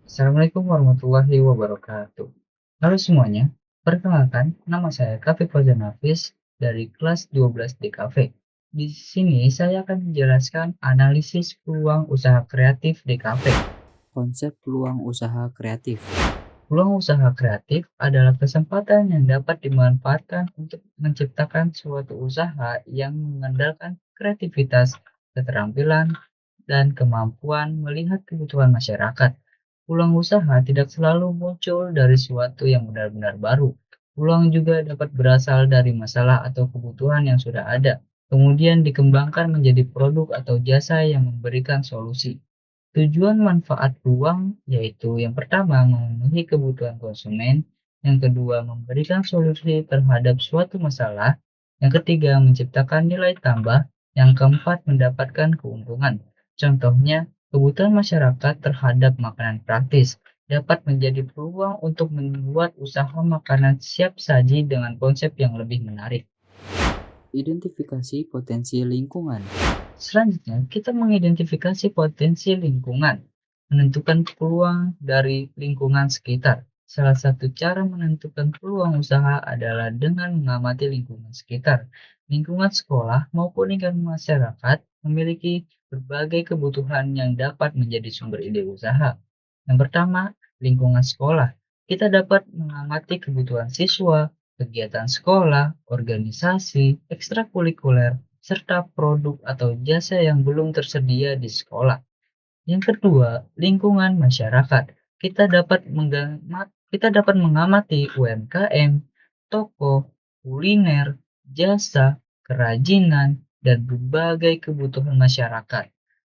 Assalamualaikum warahmatullahi wabarakatuh. Halo semuanya, perkenalkan nama saya Kafif Fauzan Hafiz dari kelas 12 DKV. Di sini saya akan menjelaskan analisis peluang usaha kreatif DKV. Konsep peluang usaha kreatif. Peluang usaha kreatif adalah kesempatan yang dapat dimanfaatkan untuk menciptakan suatu usaha yang mengandalkan kreativitas, keterampilan, dan kemampuan melihat kebutuhan masyarakat. Peluang usaha tidak selalu muncul dari sesuatu yang benar-benar baru. Peluang juga dapat berasal dari masalah atau kebutuhan yang sudah ada, kemudian dikembangkan menjadi produk atau jasa yang memberikan solusi. Tujuan manfaat peluang yaitu yang pertama memenuhi kebutuhan konsumen, yang kedua memberikan solusi terhadap suatu masalah, yang ketiga menciptakan nilai tambah, yang keempat mendapatkan keuntungan. Contohnya, kebutuhan masyarakat terhadap makanan praktis dapat menjadi peluang untuk membuat usaha makanan siap saji dengan konsep yang lebih menarik. Identifikasi potensi lingkungan. Selanjutnya, kita mengidentifikasi potensi lingkungan, menentukan peluang dari lingkungan sekitar. Salah satu cara menentukan peluang usaha adalah dengan mengamati lingkungan sekitar. Lingkungan sekolah maupun lingkungan masyarakat memiliki berbagai kebutuhan yang dapat menjadi sumber ide usaha. Yang pertama, lingkungan sekolah. Kita dapat mengamati kebutuhan siswa, kegiatan sekolah, organisasi, ekstrakurikuler, serta produk atau jasa yang belum tersedia di sekolah. Yang kedua, lingkungan masyarakat. Kita dapat mengamati UMKM, toko, kuliner, jasa, kerajinan, dan berbagai kebutuhan masyarakat.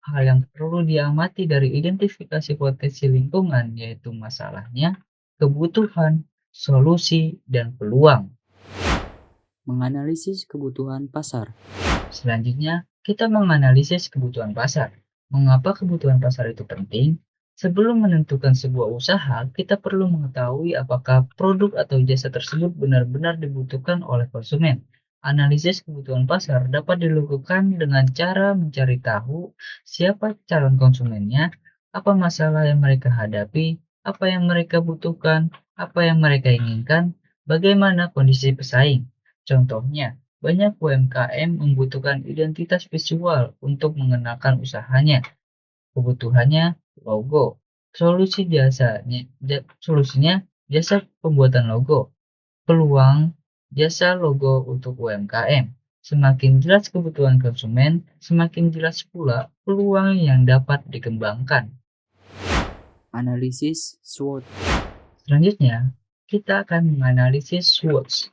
Hal yang perlu diamati dari identifikasi potensi lingkungan yaitu masalahnya, kebutuhan, solusi, dan peluang. Menganalisis kebutuhan pasar. Selanjutnya, kita menganalisis kebutuhan pasar. Mengapa kebutuhan pasar itu penting? Sebelum menentukan sebuah usaha, kita perlu mengetahui apakah produk atau jasa tersebut benar-benar dibutuhkan oleh konsumen. Analisis kebutuhan pasar dapat dilakukan dengan cara mencari tahu siapa calon konsumennya, apa masalah yang mereka hadapi, apa yang mereka butuhkan, apa yang mereka inginkan, bagaimana kondisi pesaing. Contohnya, banyak UMKM membutuhkan identitas visual untuk mengenalkan usahanya. Kebutuhannya logo. Solusinya jasa pembuatan logo. Peluang jasa logo untuk UMKM. Semakin jelas kebutuhan konsumen, semakin jelas pula peluang yang dapat dikembangkan. Analisis SWOT. Selanjutnya, kita akan menganalisis SWOT.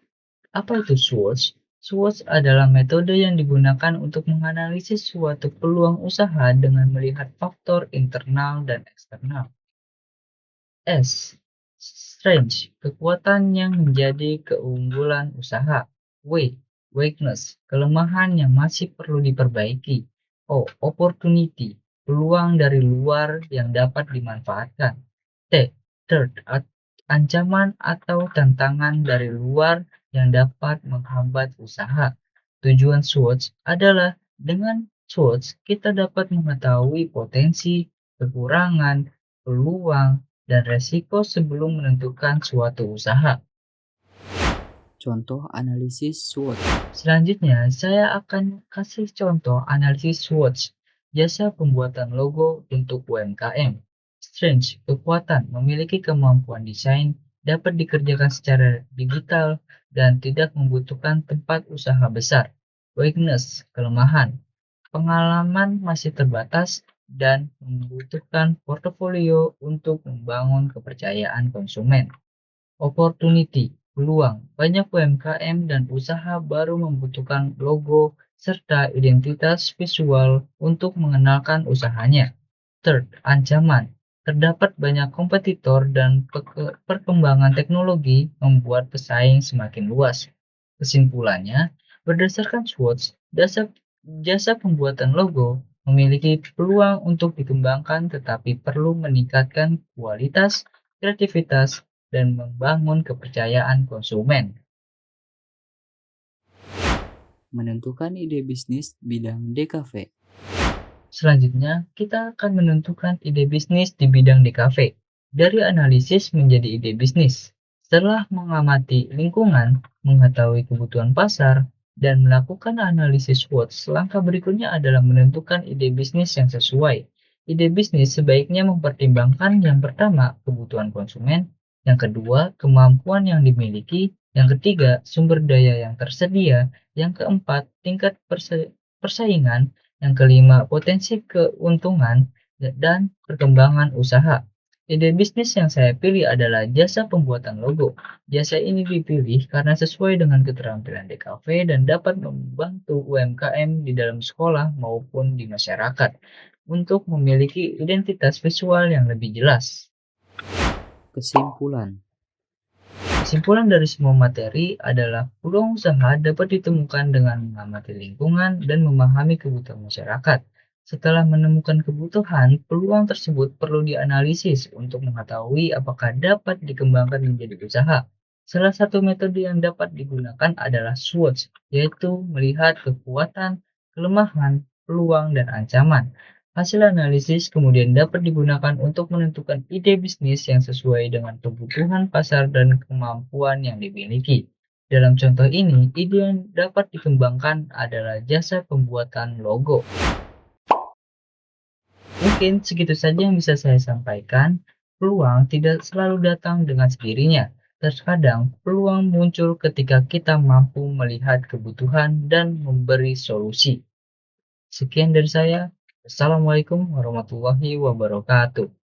Apa itu SWOT? SWOT adalah metode yang digunakan untuk menganalisis suatu peluang usaha dengan melihat faktor internal dan eksternal. S. Strength, kekuatan yang menjadi keunggulan usaha. W. Weakness, kelemahan yang masih perlu diperbaiki. O. Opportunity, peluang dari luar yang dapat dimanfaatkan. T. Threat, ancaman atau tantangan dari luar yang dapat menghambat usaha. Tujuan SWOT adalah dengan SWOT kita dapat mengetahui potensi, kekurangan, peluang, dan resiko sebelum menentukan suatu usaha. Contoh analisis SWOT. Selanjutnya, saya akan kasih contoh analisis SWOT, jasa pembuatan logo untuk UMKM. Strength, kekuatan, memiliki kemampuan desain, dapat dikerjakan secara digital, dan tidak membutuhkan tempat usaha besar. Weakness, kelemahan, pengalaman masih terbatas, dan membutuhkan portofolio untuk membangun kepercayaan konsumen. Opportunity, peluang. Banyak UMKM dan usaha baru membutuhkan logo serta identitas visual untuk mengenalkan usahanya. Third, ancaman. Terdapat banyak kompetitor dan perkembangan teknologi membuat pesaing semakin luas. Kesimpulannya, berdasarkan SWOT, jasa pembuatan logo memiliki peluang untuk dikembangkan tetapi perlu meningkatkan kualitas, kreativitas, dan membangun kepercayaan konsumen. Menentukan ide bisnis bidang DKV. Selanjutnya, kita akan menentukan ide bisnis di bidang DKV. dari analisis menjadi ide bisnis. Setelah mengamati lingkungan, mengetahui kebutuhan pasar, dan melakukan analisis SWOT, langkah berikutnya adalah menentukan ide bisnis yang sesuai. Ide bisnis sebaiknya mempertimbangkan yang pertama, kebutuhan konsumen, yang kedua, kemampuan yang dimiliki, yang ketiga, sumber daya yang tersedia, yang keempat, tingkat persaingan, yang kelima, potensi keuntungan, dan perkembangan usaha. Ide bisnis yang saya pilih adalah jasa pembuatan logo. Jasa ini dipilih karena sesuai dengan keterampilan DKV dan dapat membantu UMKM di dalam sekolah maupun di masyarakat untuk memiliki identitas visual yang lebih jelas. Kesimpulan. Kesimpulan dari semua materi adalah peluang usaha dapat ditemukan dengan mengamati lingkungan dan memahami kebutuhan masyarakat. Setelah menemukan kebutuhan, peluang tersebut perlu dianalisis untuk mengetahui apakah dapat dikembangkan menjadi usaha. Salah satu metode yang dapat digunakan adalah SWOT, yaitu melihat kekuatan, kelemahan, peluang, dan ancaman. Hasil analisis kemudian dapat digunakan untuk menentukan ide bisnis yang sesuai dengan kebutuhan pasar dan kemampuan yang dimiliki. Dalam contoh ini, ide yang dapat dikembangkan adalah jasa pembuatan logo. Mungkin segitu saja yang bisa saya sampaikan. Peluang tidak selalu datang dengan sendirinya. Terkadang peluang muncul ketika kita mampu melihat kebutuhan dan memberi solusi. Sekian dari saya. Assalamualaikum warahmatullahi wabarakatuh.